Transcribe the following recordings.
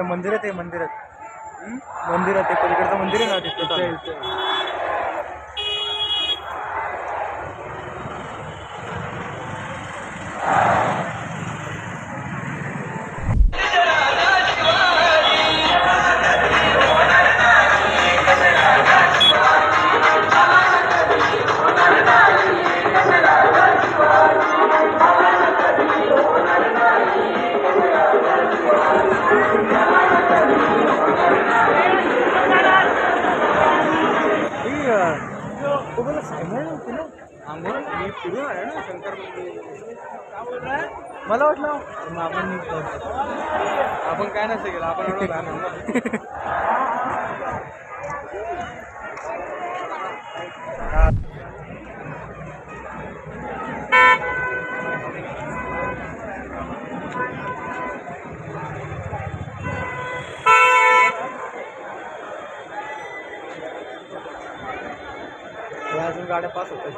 मंदिरात आहे मंदिरात आहे पलीकडचं मंदिर आहे ना तिथं. मला वाटलं आपण काय नसतं गेलं आपण अजून गाड्या पास होतात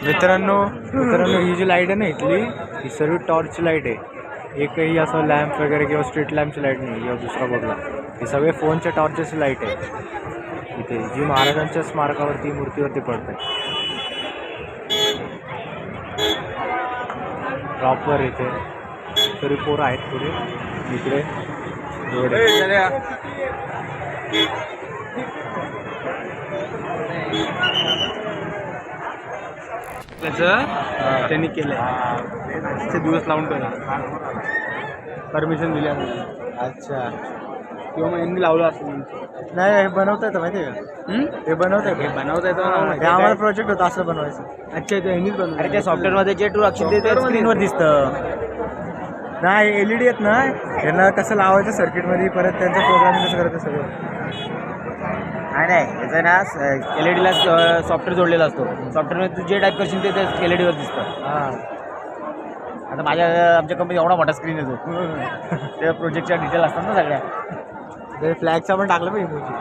मित्रांनो ही जी लाईट आहे ना इथली ही सर्व टॉर्च लाईट आहे. एकही असं लॅम्प वगैरे किंवा स्ट्रीट लॅम्पची लाईट नाही किंवा दुसरा बघला हे सगळे फोनच्या टॉर्चची लाईट आहे इथे जी महाराजांच्या स्मारकावरती मूर्तीवरती पडते प्रॉपर. इथे तरी पोरं आहेत पुढे इकडे रोड त्याचं त्यांनी केलंय ते दिवस लावून परमिशन दिली. अच्छा किंवा मग यांनी लावलं असं नाही. हे बनवता येतं माहिती आहे का? हे बनवता येतं आम्हाला प्रोजेक्ट होता असं बनवायचं. अच्छा ते यांनीच बनवलं. अरे त्या सॉफ्टवेअरमध्ये जे टूल अक्षर ते स्क्रीनवर दिसतं नाही. LED आहेत ना यांना कसं लावायचं सर्किटमध्ये परत त्यांचं प्रोग्रामिंग कसं करायचं सगळं. नाही याचं ना LED ला सॉफ्टवेअर जोडलेला असतो. सॉफ्टवेअरमध्ये तू जे टाईप करशील ते LED वर दिसतं. हां आता आमच्या कंपनी एवढा मोठा स्क्रीन येतो त्या प्रोजेक्टच्या डिटेल असतात ना सगळ्या. ते फ्लॅगचा पण टाकलं पाहिजे इमोजी.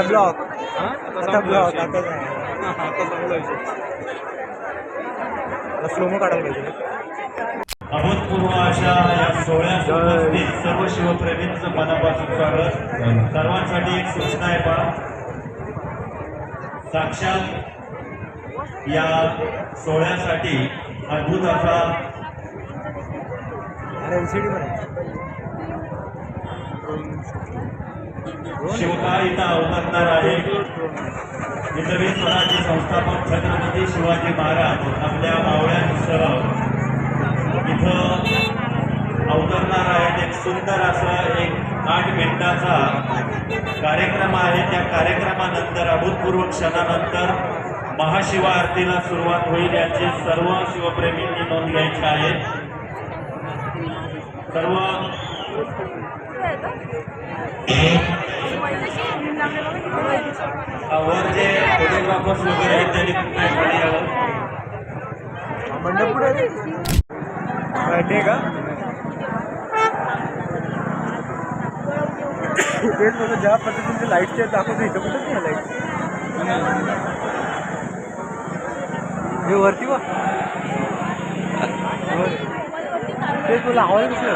ब्लॉक स्लोमो काढायला पाहिजे. अभूतपूर्व अशा या सोहळ्यात उपस्थित सर्व शिवप्रेमींचं मनापासून स्वागत. सर्वांसाठी एक सूचना आहे पहा. साक्षात या सोहळ्यासाठी अद्भुत असा शिवकाळ इथं अवतरणार आहे. विदर्भी स्वराज्य संस्थापक छत्रपती शिवाजी महाराज आपल्या मावळ्यांसह इथं अवतरणार आहेत. एक सुंदर असं 8 मिनिटाचा कार्यक्रम आहे. त्या कार्यक्रमानंतर अभूतपूर्व क्षणानंतर महाशिवआरतीला सुरुवात होईल. याची सर्व शिवप्रेमींनी नोंद घ्यायची आहे. सर्व वर जे फोटोग्राफर्स वगैरे आहेत त्यांनी खाली यावं. मंडप पुढे माहिती आहे का? तेच बघा ज्या पद्धतीने लाईटच्या दाखवतो इथं कुठंच नाही लाईट. हे वरती बघ तेच तुला आवाज कसं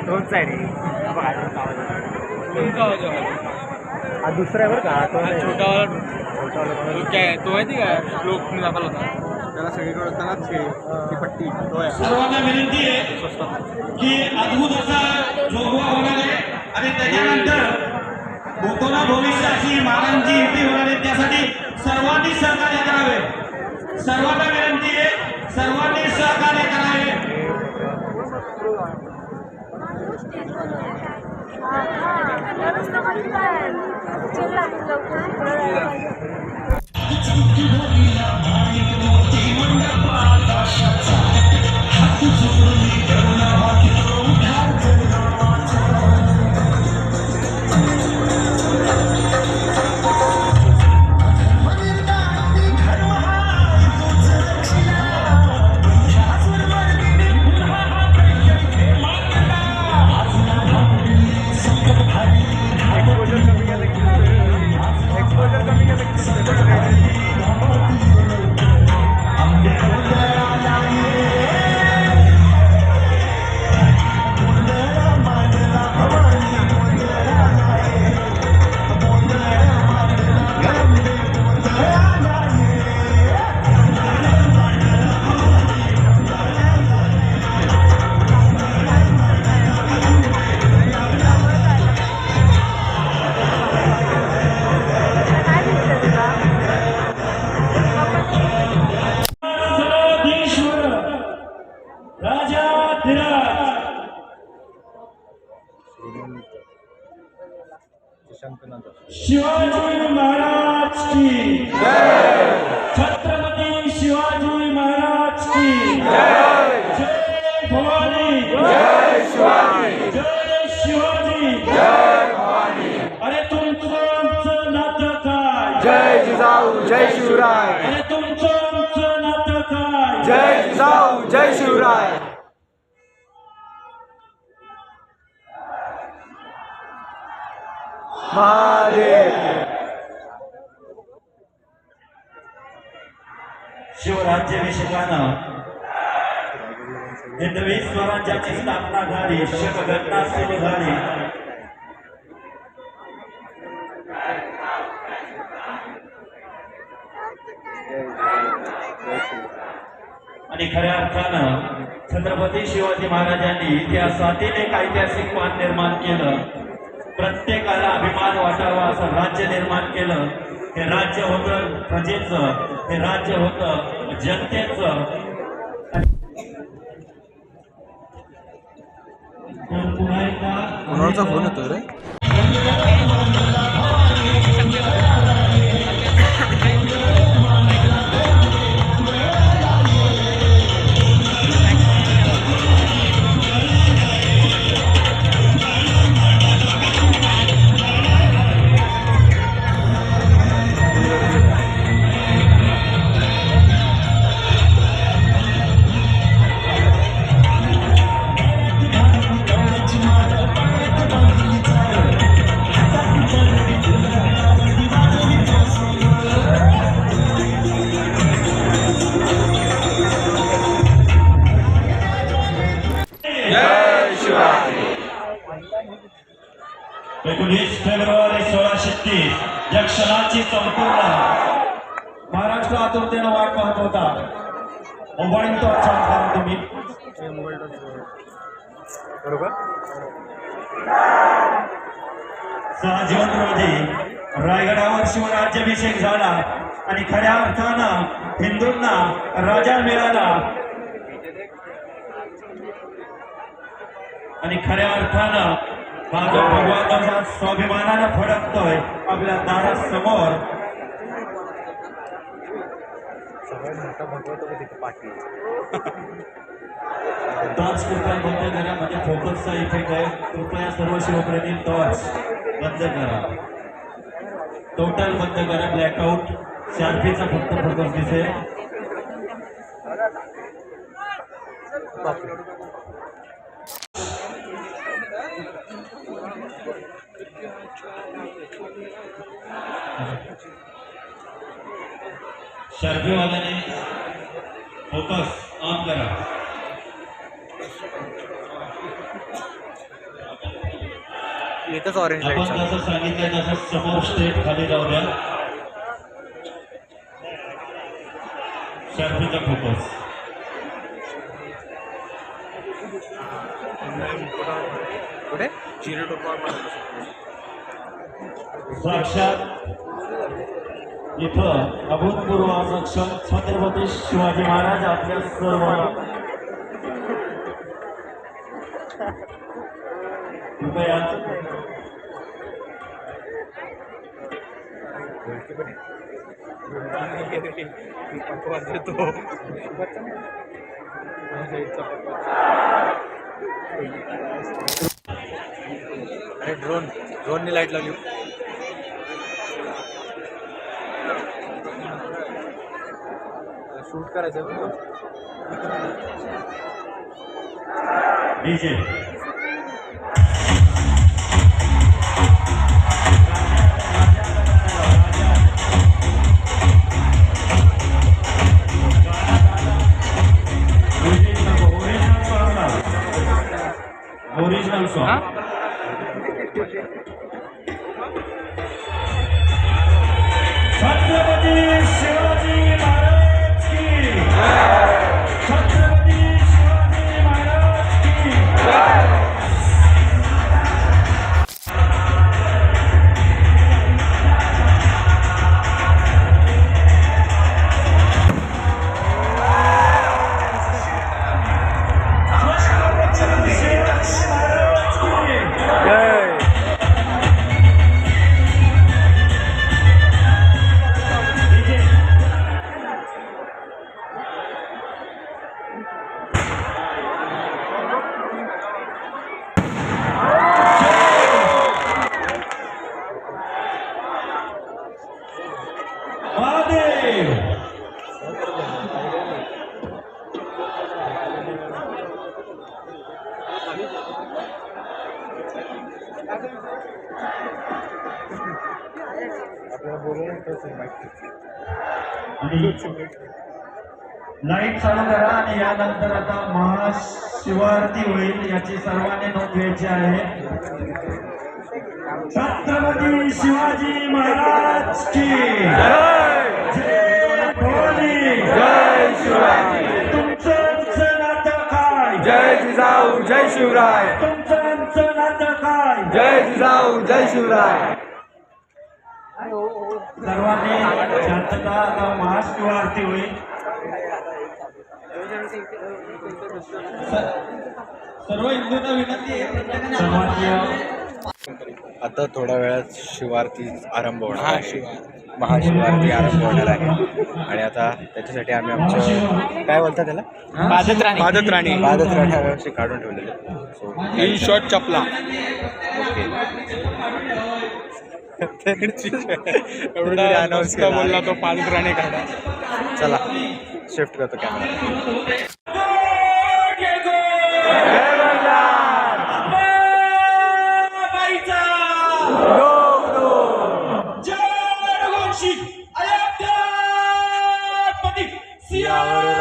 तोच आहे रे. हा दुसरा आहे बरं का, तो नाही. छोटावाला काय तो माहिती का लोक दाखवला होता त्याला सगळीकडे त्यालाच ती पट्टी तो आहे. सर्वांना विनंती आहे की अद्भुत असा जोगवा होणार आहे आणि त्याच्यानंतर भूतोना भविष्य अशी महाराजांची युती होणार आहे. त्यासाठी सर्वांनी सहकार्य करावे. सर्वांना विनंती आहे, सर्वांनी सहकार्य करावे. शिवाजी महाराज की जय. छत्रपती शिवाजी महाराज की जय. जय भवानी, जय शिवाजी, जय शिवाजी, जय भवानी. अरे तुमचं आमचं नातं काय? जय जिजाऊ जय शिवराय. अरे तुमचं आमचं नातं काय? जय जिजाऊ जय शिवराय. महादेव. शिवराज्याभिषेकानं हिंदवी स्वराज्याची स्थापना झाली, शकघटना सुरू झाली. आणि खऱ्या अर्थानं छत्रपती शिवाजी महाराजांनी इतिहासातील एक ऐतिहासिक पान निर्माण केलं. प्रत्येकाला अभिमान वाटावा असं राज्य निर्माण केलं. हे राज्य होतं प्रजेचं, हे राज्य होतं जनतेचं. तर पुन्हा एकदा कोणाचा फोन येतो रे? फेब्रुवारी 1630 या क्षणाची संपूर्ण महाराष्ट्र आतुरतेनं वाट पाहत होता. मोबाईल तो अच्छा तुम्ही बरोबर. 6 जून रोजी रायगडावर शिवराज्याभिषेक झाला आणि खऱ्या अर्थानं हिंदूंना राजा मिळाला. आणि खऱ्या अर्थानं माझा भगवान माझा स्वाभिमानानं फडकतोय आपल्या दारासमोर. टॉर्च कृपया बंद करा. म्हणजे फोकसचा इफेक्ट आहे. कृपया सर्व शिवप्रेमी टॉर्च बंद करा. टोटल बंद करा. ब्लॅकआउट शार्पीचा फक्त फोकस दिसेल. शार्पीवाल्याने फोकस ऑन करा. इथंच ऑरेंज आपण लाईट जसं सांगितलं तसं समोर स्टेप खाली जाऊ द्या. शर्फीचा फोकस. कुठे साक्षात इथं अभूतपूर्व असं क्षण छत्रपती शिवाजी महाराज आपल्या सर्व कृपया अरे ड्रोनने लाईट लावली. शूट करायचं DJ. Original song. Chhatrapati Shivaji Maharaj की छत्रपती शिवाजी महाराज की लाईट चालू करा आणि यानंतर आता महाशिवरात्री होईल याची सर्वांनी नोंद घ्यायची आहे. छत्रपती शिवाजी महाराज की जय भवानी. जय शिवराय. तुमचं नातं काय? जय जिजाऊ जय शिवराय. तुमचं नातं काय? जय जिजाऊ जय शिवराय. सर्वांनी शांतता. आता महाशिवरात्री होईल. सर्व हिंदूंना विनंती आहे सर्वांनी. आता थोड्या वेळात शिवारती आरंभ होणार आहे. महाशिवरात्री आरंभ होणार आहे आणि आता त्याच्यासाठी आम्ही आमचं काय बोलतात त्याला पादत्राणी व्यवस्थित काढून ठेवलेले. सो इन शॉर्ट चपला. ओके. एवढा अनाऊन्स बोलला तो पादत्राणी काढा. चला शिफ्ट करतो कॅमेरा.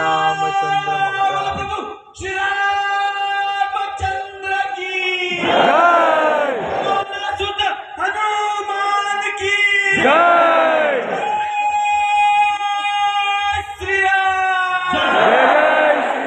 रामचंद्र श्रीरामचंद्र की हनुमान की जय. श्रीराम. जय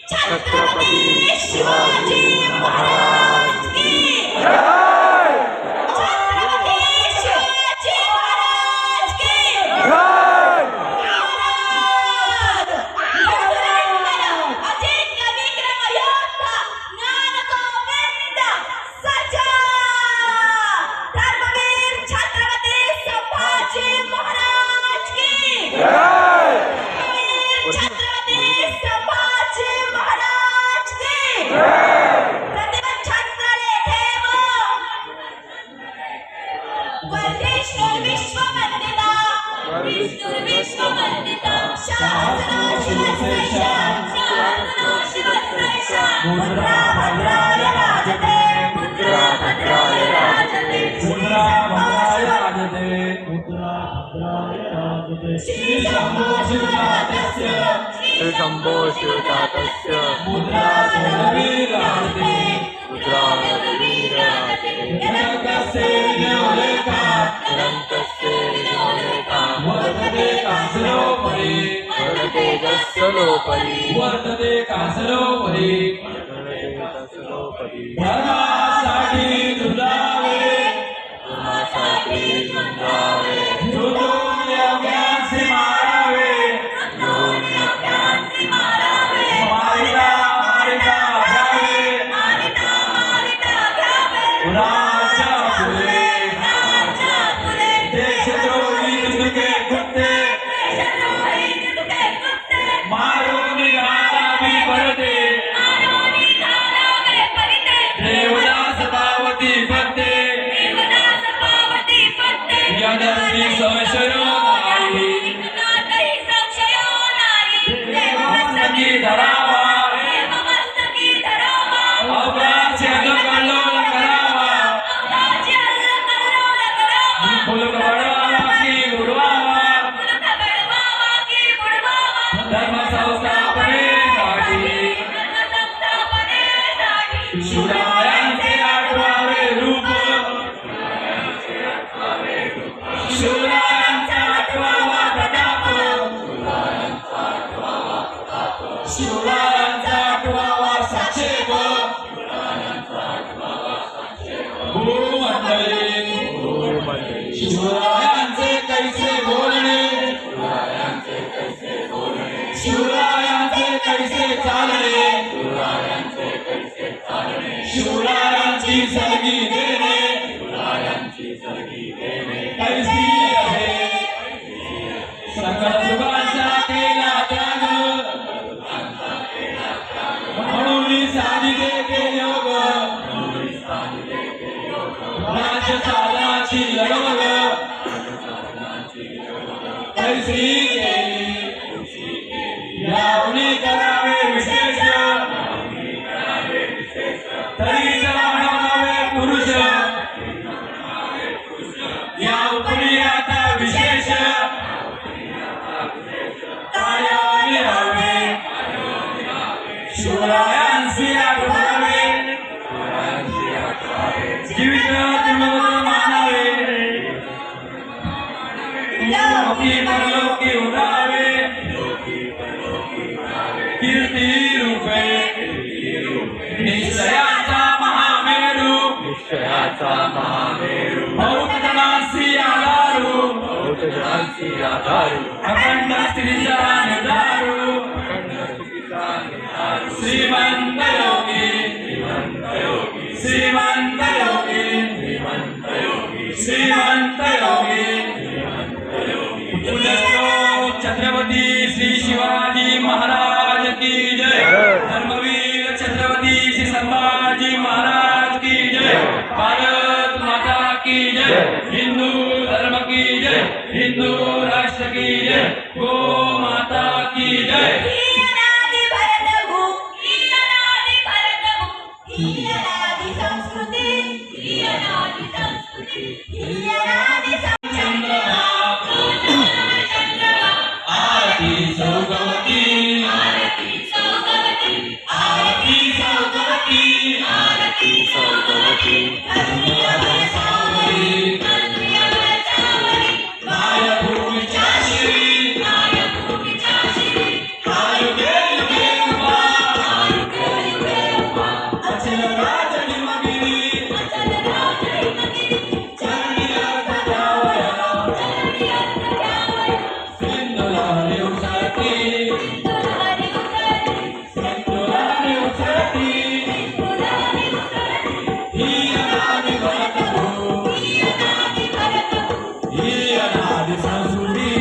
छत्रपती शिवाजी महाराज की मुद्रा भद्राय राजते मुद्रा भद्राय राजते मुद्रा भद्राय राजते मुद्रा भद्राय राजते श्री शंभो शिवजातस्य मुद्रा देवी राजते मुद्रा देवी राजते निरंकस्य विजयोलेखा वर्तते कांसलोपरि वर्तते कांसलोपरि धर्मासाठी झुंजावे झुंजून योग्यांसी मारावे मारिता घ्यावे राजा फुले देशद्रोही तुझे कुत्ते मारून घालावी परते देवदास पावती फते यदस्ती संशय नाही देवमस्तकी धरावा अवकाश कल्लोळ करावा फुलकवडावा की उडवावा धर्म संस्थापनेसाठी शिवरायांचे आठवावे रूप शिवरायांचा आठवावा प्रताप शिवरायांचा आठवावा साक्षेप भूमंडळी शिवरायांचे कैसे बोलणे शिवरायांचे कैसे चालणे शिवरायांची सलगी देणे कैसी आहे सकल सुखांचा केला त्याग म्हणून साधिते ते योग राज्य साधनाची लढवड कैसी केली यावनी करावे विशेष तरी म्हणावे पुरुष या उपरी आता विशेष कार्याने हवे शिवरायांशी आठवावे जीवित तुमवत मानावे लोकी परलोकी उडावे कीर्ती रूपे निश्चयाचा महामेरू भौतजनांसी आधारू अखंड स्त्रीचा निर्धारू श्रीमंत योगी श्रीमंत योगी श्रीमंत योगी पूजस्त्रोत छत्रपती श्री शिवाजी महाराज की जय धर्मवीर छत्रपती श्री संभाजी महाराज की जय भारत माता की जय हिंदू धर्म की जय हिंदू राष्ट्र की जय गो माता की जय अनादि संस्कृती ही अनादि संस्कृती ही अनादि चंद्रमा आरती सौगवती आरती सौगवती आरती सौगवती आरती सौगवती धन्यवाद सावरी धन्यवाद सावरी मायभूमीच्या शिरी मायभूमीच्या शिरी आयुगे युगे उभा आयुगे युगे उभा अचल राज हिमगिरी अचल राज हिमगिरी चरणी अर्थ द्यावया चरणी अर्थ द्यावया सिंधुलारी उसळती सिंधुलारी उसळती सिंधुलारी उसळती सिंधुलारी उसळती ही अनादि भरतभू ही अनादि भरतभू ही अनादि संस्कृती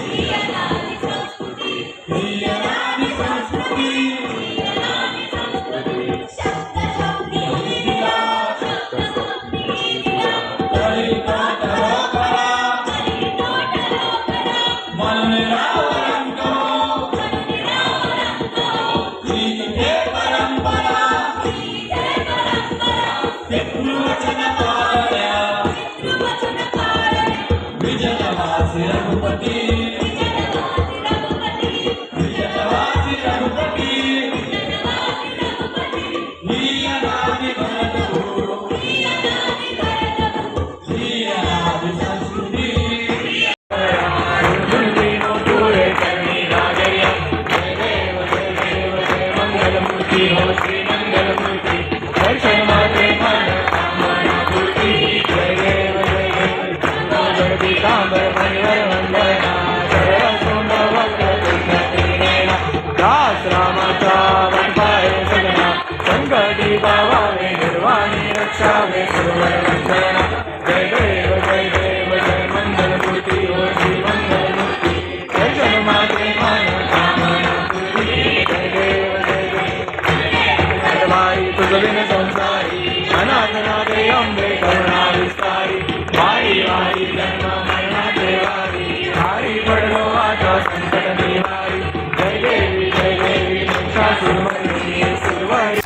ही अनादि संस्कृती ही अनादि संस्कृती ही अनादि संस्कृती शब्द शक्ती दिला शब्द शक्ती दिला तरी तोट करा तरी तोट करा मननिरावरंतो मननिरावरंतो ही इथे परंपरा इथे परंपरा पितृवचन पाळल्या पितृवचन पाळल्या विजयवासी रघुपती विजयवासी रघुपती विजयवासी रघुपती विजयवासी रघुपती ही अनादि भरतभू ही अनादि भरतभू ही अनादि संस्कृती मंगलमूर्ती हो श्री मंगलमूर्ती दर्शन मात्रे मन कामना पूर्ती जय देव गणपती कांबर मणिवर वंदना सरळ सोंड वक्र कृष्ण नयना दास रामाचा वनपाय सगना संकटी पावावे निर्वाणी रक्षावे सुरवर वंदना जय देव जय मंगलमूर्ती हो श्री मंगलमूर्ती दर्शन मात्रे मन कामना पूर्ती जय देव भाई तुझविन संसारी अनाथनाथे अंबे करुणा विस्तारी वारी वारी जन्म मरणाचे वारी भारी पडलो आता संकट निवारी जय देवी महिषासुरमर्दिनी सुरवारी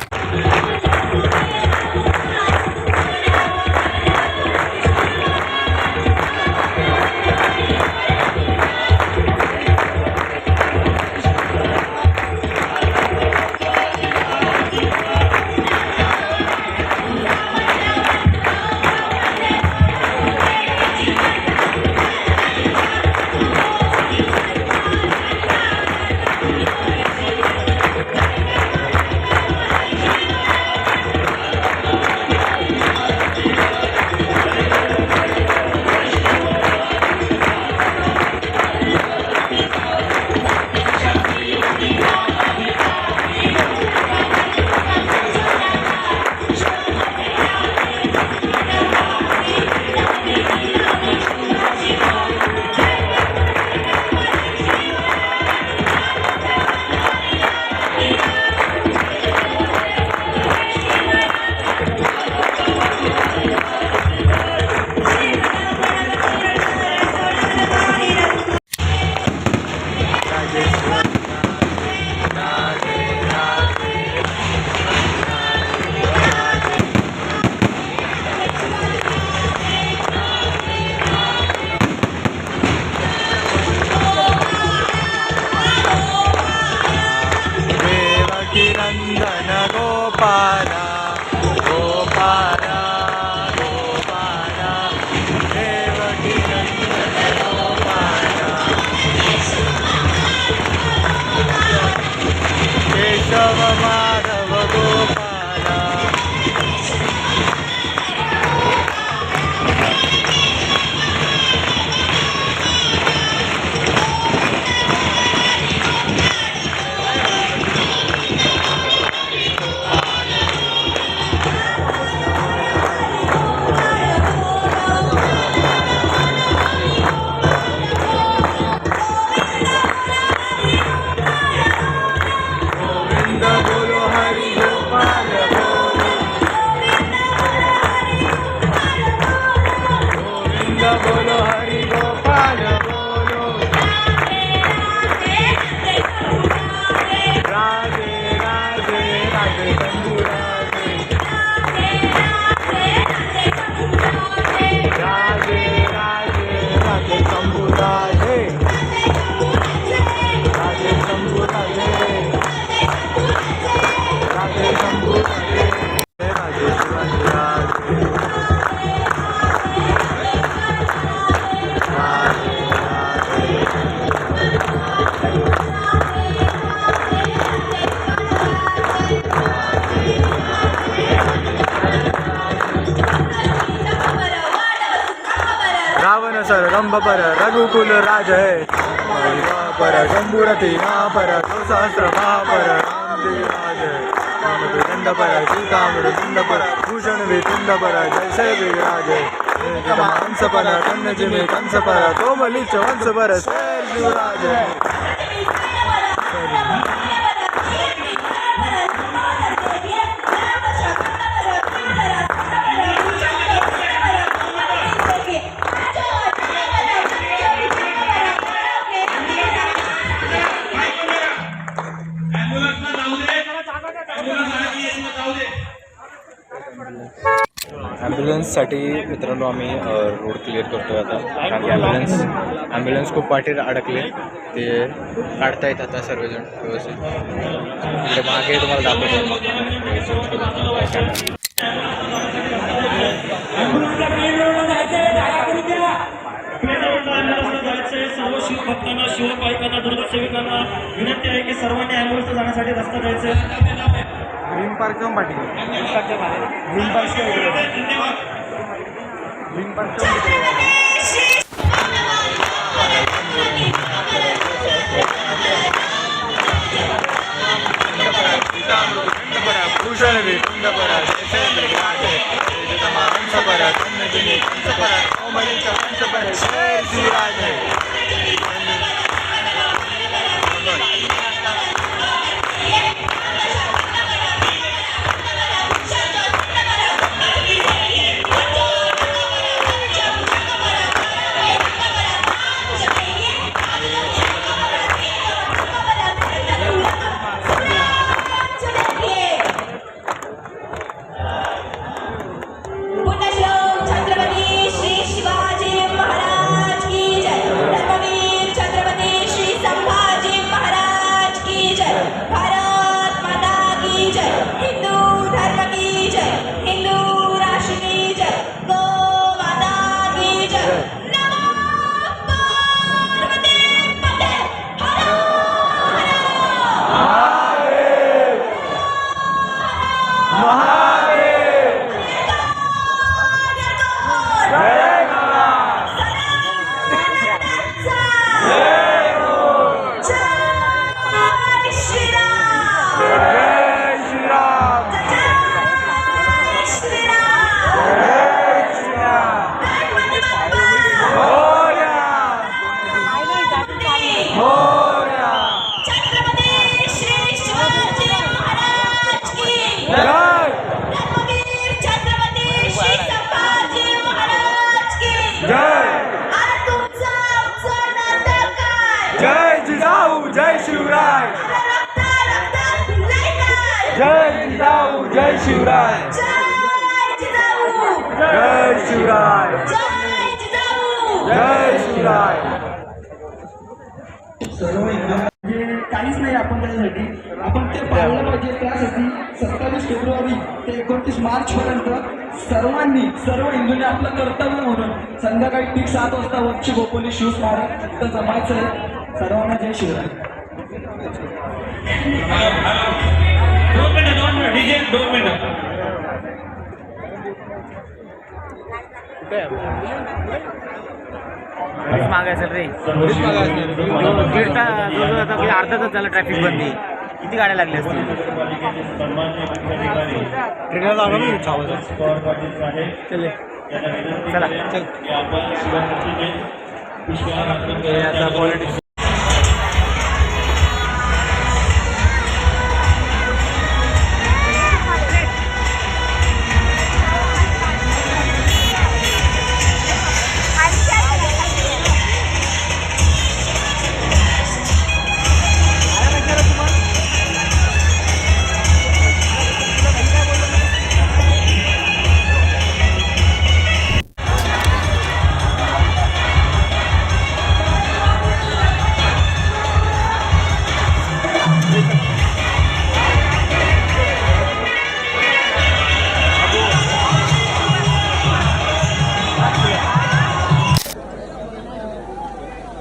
रावण सर रंभ पर रघुकुल राज है पर शंभुरथी पर सहस्र पर दंड पर दंड पर भूषण वितुंड पर जैसे विराज हंस पर कन्न जिमे कंस पर तो बलिच वंश पर शेर शिवराज ॲम्ब्युलन्ससाठी मित्रांनो आम्ही रोड क्लिअर करतोय आता कारण की ॲम्ब्युलन्स खूप पाठीत अडकले ते काढतायत आता सर्वजण व्यवस्थित इकडे मागे तुम्हाला दाखवतो सर्व शिवभक्तांना शिवपायकांना दुर्गसेविकांना विनंती आहे की सर्वांनी ॲम्ब्युलन्स जाण्यासाठी रस्ता द्यायचा ग्रीन पार्क जाऊन पाठी green park green park Bhushan Vitund पर जैसे विराज हंस पर कन्न जिमे कंस पर कोमलिच वंश पर शेर शिवराज जय जिजाऊ जय शिवराय जय जिजाऊ जय शिवराय जय शिवराय जय शिवराय काहीच नाही आपण त्याच्यासाठी आपण ते पाळलं पाहिजे त्यासाठी 27 फेब्रुवारी ते 29 मार्च पर्यंत सर्व हिंदूंनी आपलं कर्तव्य म्हणून संध्याकाळी ठीक 7 वाजता वरची गोपोली शिव स्मारक तिथं जमायचं आहे. सर्वांना जय शिवराय. 2 मिनिट डीजे 2 मिनिट मागायचं रे दीड तास अर्धा तास झाला ट्रॅफिक बंदी किती गाड्या लागल्या असतील ट्रेनर लागला मी चले चला चल आता पॉलिटिक्स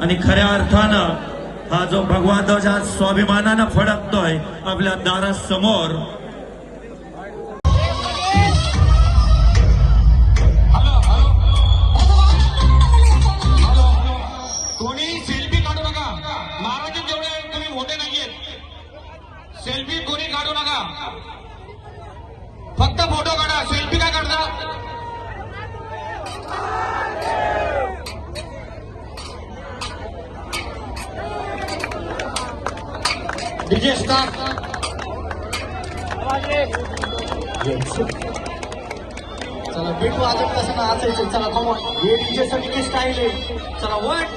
आणि खऱ्या अर्थानं हा जो भगवा ध्वज आज स्वाभिमानानं फडकतोय आपल्या दारासमोर. कोणी सेल्फी काढू नका. महाराज जेवढे तुम्ही मोठे नाहीयेत, सेल्फी कोणी काढू नका. फक्त फोटो काढा. सेल्फी काय काढता? DJ start. चला बीट वाजत कसं नाचायचं. चला कमॉन, हे डीजे साठी स्टाईल आहे. चला 1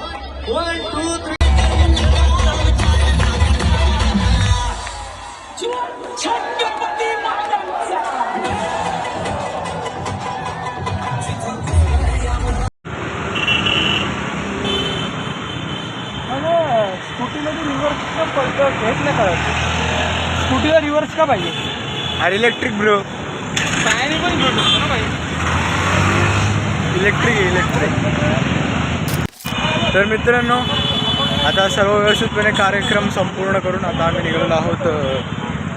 2 3. स्कूटीमध्ये रिव्हर्स का पडतं हेच नाही कळत. स्कूटीला रिव्हर्स का पाहिजे? अरे इलेक्ट्रिक ब्रो, पायाने पण घेऊ शकतो ना भाई. इलेक्ट्रिक. तर मित्रांनो, आता सर्व व्यवस्थितपणे कार्यक्रम संपूर्ण करून आता आम्ही निघालेलो आहोत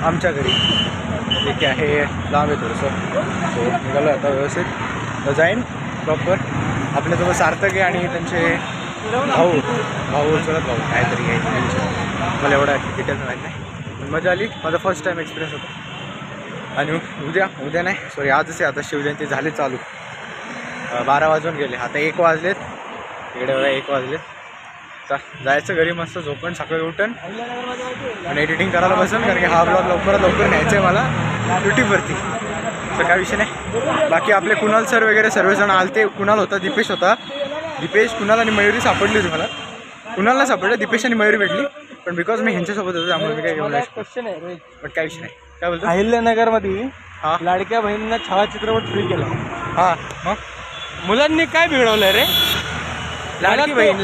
आमच्या घरी. ठीक आहे, लांब आहे थोडंसं. सो निघालो आता व्यवस्थित जाईन प्रॉपर. आपल्यासोबत सार्थक आहे आणि त्यांचे भाऊ चलत भाऊ काहीतरी आहे त्यांचे. मला एवढा डिटेल्स माहीत नाही, पण मजा आली. माझा फर्स्ट टाईम एक्सपिरियन्स होता. आणि उद्या नाही सॉरी आजच आहे. आता शिवजयंती झाली चालू. 12 वाजून गेले, आता 1 वाजलेत. इकडे बघा 1 वाजलेत. जायचं घरी मस्त झोपून सकाळी उठून आणि एडिटिंग करायला बसून, कारण की हा ब्लॉग लवकर न्यायचा आहे मला यूट्यूबवरती. तर काय विषय नाही. बाकी आपले कुणाल सर वगैरे सर्वजण आलते. कुणाल होता, दीपेश होता. दीपेश, कुणाल आणि मयुरी सापडली होती मला. कुणालला सापडलं, दीपेश आणि मयुरी भेटली. पण बिकॉज मी ह्यांच्यासोबत होतो त्यामुळे मी काय घेऊन क्वेश्चन आहे. बट काय विषय नाही. काय बोलतो? अहिल्यानगरमध्ये लाडक्या बहिणींना छायाचित्रपट फ्री केला. हां, मग मुलांनी काय बिघडवलं रे? लाडकी बहीण.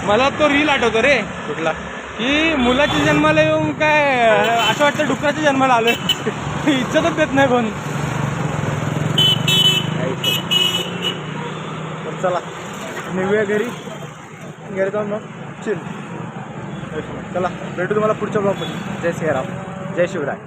मला तो रील आठवतो रे. कुठला? की मुलाच्या जन्माला येऊन काय असं वाटतं डुकराच्या जन्माला आलोय. इज्जतच देत नाही कोण. चला निघूया घरी जाऊन मग चिल. चला भेटू तुम्हाला पुढच्या ब्लॉगमध्ये. जय श्रीराम, जय शिवराय.